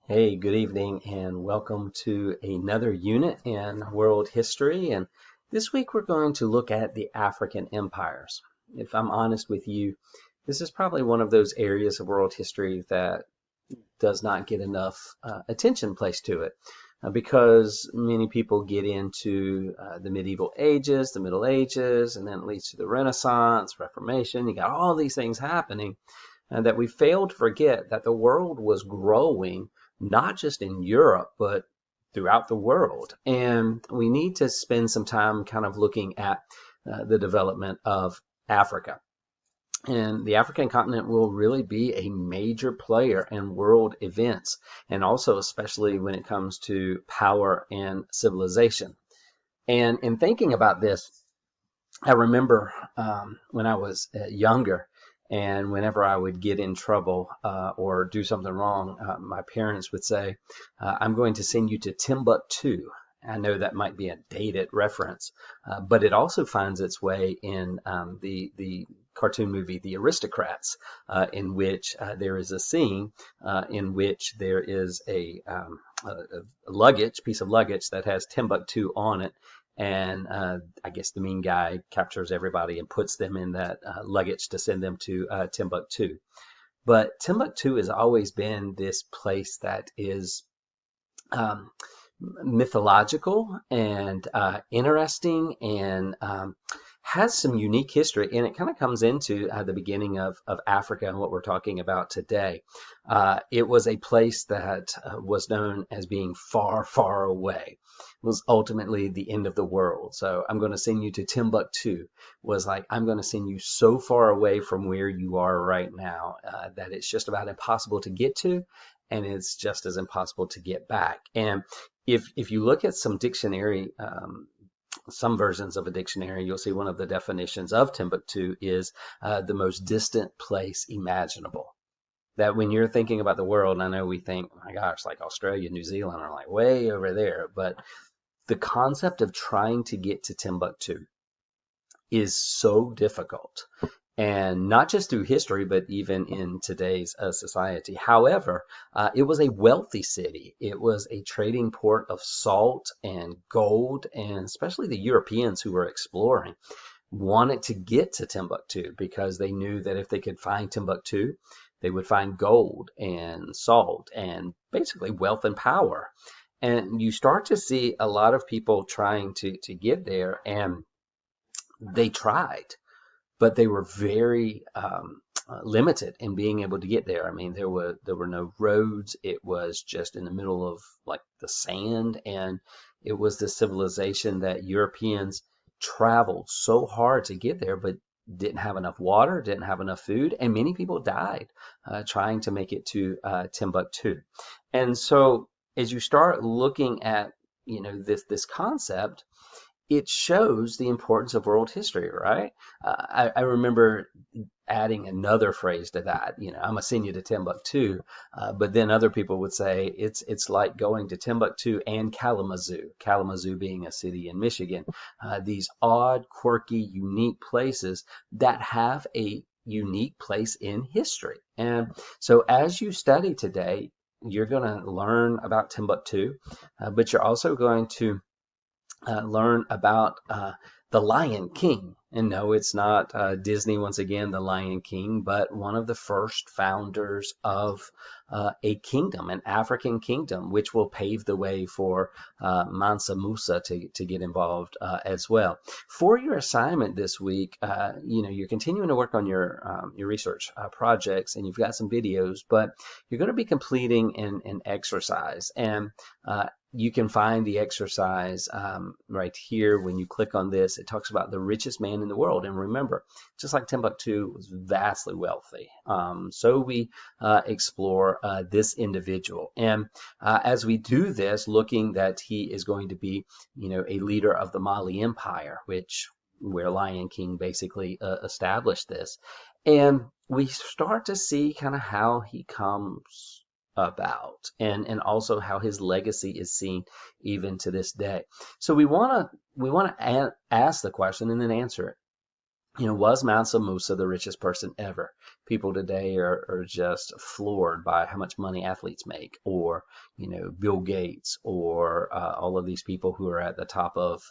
Hey, good evening, and welcome to another unit in world history. And this week we're going to look at the African empires. If I'm honest with you, this is probably one of those areas of world history that does not get enough attention placed to it because many people get into the medieval ages, the Middle Ages, and then it leads to the Renaissance, Reformation. You got all these things happening, and that we failed to forget that the world was growing not just in Europe, but throughout the world. And we need to spend some time kind of looking at the development of Africa. And the African continent will really be a major player in world events, and also especially when it comes to power and civilization. And in thinking about this, I remember when I was younger, and whenever I would get in trouble or do something wrong, my parents would say, "I'm going to send you to Timbuktu." I know that might be a dated reference, but it also finds its way in the cartoon movie The Aristocrats, in which there is a scene in which there is a luggage, piece of luggage that has Timbuktu on it, and I guess the mean guy captures everybody and puts them in that luggage to send them to Timbuktu. But Timbuktu has always been this place that is um, mythological and interesting and has some unique history. And it kind of comes into the beginning of Africa and what we're talking about today. It was a place that was known as being far, far away. It was ultimately the end of the world. So I'm going to send you to Timbuktu was like, I'm going to send you so far away from where you are right now that it's just about impossible to get to, and it's just as impossible to get back. And if you look at some dictionary, some versions of a dictionary, you'll see one of the definitions of Timbuktu is the most distant place imaginable. That when you're thinking about the world, I know we think, oh my gosh, like Australia, New Zealand are like way over there, but the concept of trying to get to Timbuktu is so difficult, and not just through history, but even in today's society. However, it was a wealthy city. It was a trading port of salt and gold, and especially the Europeans who were exploring wanted to get to Timbuktu because they knew that if they could find Timbuktu, they would find gold and salt and basically wealth and power. And you start to see a lot of people trying to get there, and they tried, but they were very limited in being able to get there. I mean, there were no roads. It was just in the middle of like the sand, and it was the civilization that Europeans traveled so hard to get there, but didn't have enough water, didn't have enough food, and many people died trying to make it to Timbuktu. And so, as you start looking at this concept, it shows the importance of world history, right? I remember adding another phrase to that. I'm gonna send you to Timbuktu, but then other people would say it's like going to Timbuktu and Kalamazoo. Kalamazoo being a city in Michigan. These odd, quirky, unique places that have a unique place in history. And so, as you study today, you're going to learn about Timbuktu, but you're also going to learn about the Lion King. And no, it's not Disney once again, the Lion King, but one of the first founders of a kingdom, an African kingdom, which will pave the way for Mansa Musa to get involved as well. For your assignment this week, you're continuing to work on your research projects, and you've got some videos, but you're going to be completing an exercise. And you can find the exercise right here. When you click on this, it talks about the richest man in the world. And remember, just like Timbuktu was vastly wealthy, so we explore this individual. And as we do this, looking that he is going to be, a leader of the Mali Empire, where Lion King basically established this. And we start to see kind of how he comes about, and also how his legacy is seen even to this day. So we want to ask the question and then answer it. Was Mansa Musa the richest person ever? People today are just floored by how much money athletes make, or Bill Gates, or all of these people who are at the top of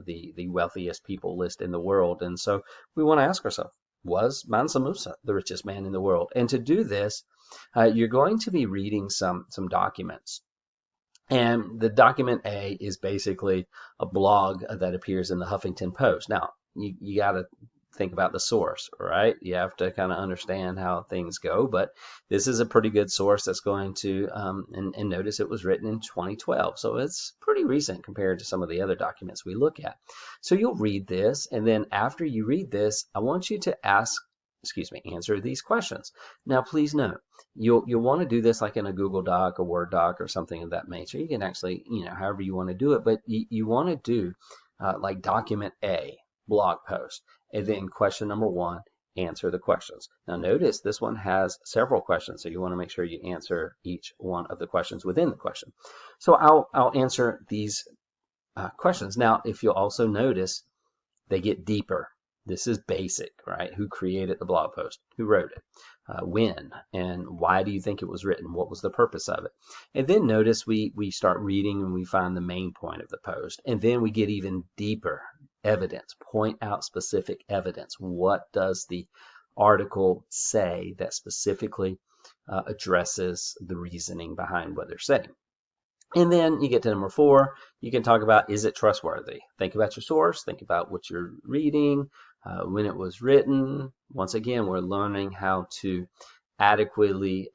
the wealthiest people list in the world. And so we want to ask ourselves, was Mansa Musa the richest man in the world? And to do this, you're going to be reading some documents. And the document A is basically a blog that appears in the Huffington Post. Now, you got to think about the source, right? You have to kind of understand how things go, but this is a pretty good source that's going to, and notice it was written in 2012, so it's pretty recent compared to some of the other documents we look at. So you'll read this, and then after you read this, I want you to answer these questions. Now, please note, you'll want to do this like in a Google Doc, a Word doc, or something of that nature. You can actually, however you want to do it, but you want to do like document A, blog post, and then question number 1, answer the questions. Now notice this one has several questions, so you want to make sure you answer each one of the questions within the question. So I'll answer these questions. Now, if you'll also notice, they get deeper. This is basic, right? Who created the blog post? Who wrote it? When? And why do you think it was written? What was the purpose of it? And then notice we start reading and we find the main point of the post. And then we get even deeper evidence. Point out specific evidence. What does the article say that specifically addresses the reasoning behind what they're saying? And then you get to number 4. You can talk about, is it trustworthy? Think about your source. Think about what you're reading, when it was written. Once again, we're learning how to adequately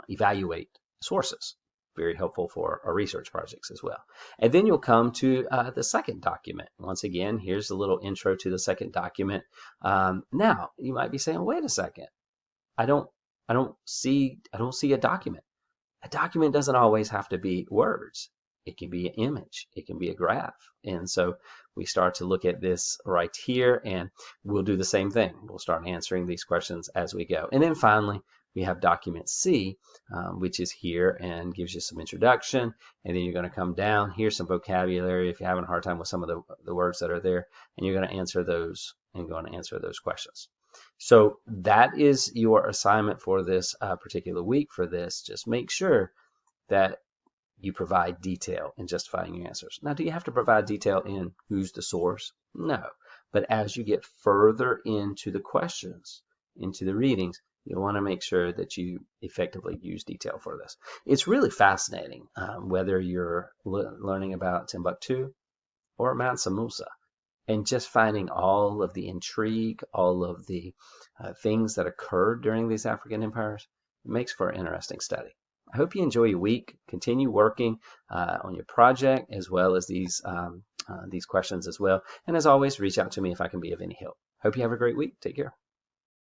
evaluate sources. Very helpful for our research projects as well. And then you'll come to the second document. Once again, here's a little intro to the second document. Now, you might be saying, wait a second. I don't see a document. A document doesn't always have to be words. It can be an image. It can be a graph. And so we start to look at this right here, and we'll do the same thing. We'll start answering these questions as we go. And then finally, we have document C, which is here and gives you some introduction. And then you're going to come down. Here's some vocabulary if you're having a hard time with some of the words that are there. And you're going to answer those questions. So that is your assignment for this particular week for this. Just make sure that you provide detail in justifying your answers. Now, do you have to provide detail in who's the source? No. But as you get further into the questions, into the readings, you want to make sure that you effectively use detail for this. It's really fascinating whether you're learning about Timbuktu or Mansa Musa. And just finding all of the intrigue, all of the things that occurred during these African empires, it makes for an interesting study. I hope you enjoy your week. Continue working on your project as well as these questions as well. And as always, reach out to me if I can be of any help. Hope you have a great week. Take care.